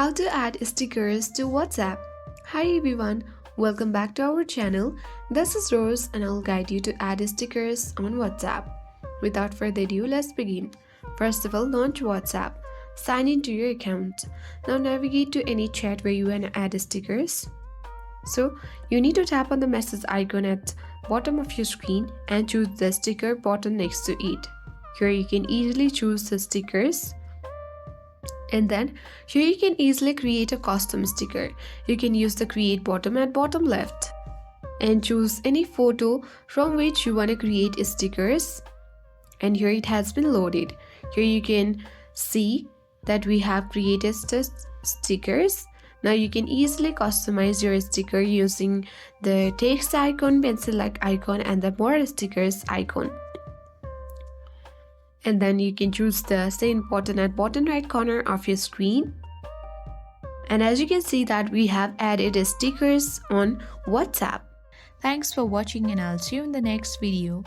How to add stickers to WhatsApp. Hi everyone, welcome back to our channel. This is Rose and I'll guide you to add stickers on WhatsApp. Without further ado, let's begin. First of all, launch WhatsApp. Sign into your account. Now navigate to any chat where you want to add stickers. So you need to tap on the message icon at bottom of your screen and choose the sticker button next to it. Here you can easily choose the stickers. And then here you can easily create a custom sticker. You can use the create button at bottom left and choose any photo from which you want to create stickers. And here it has been loaded. Here you can see that we have created stickers. Now you can easily customize your sticker using the text icon, pencil-like icon and the more stickers icon. And then you can choose the send button at bottom right corner of your screen. And as you can see that we have added stickers on WhatsApp. Thanks for watching and I'll see you in the next video.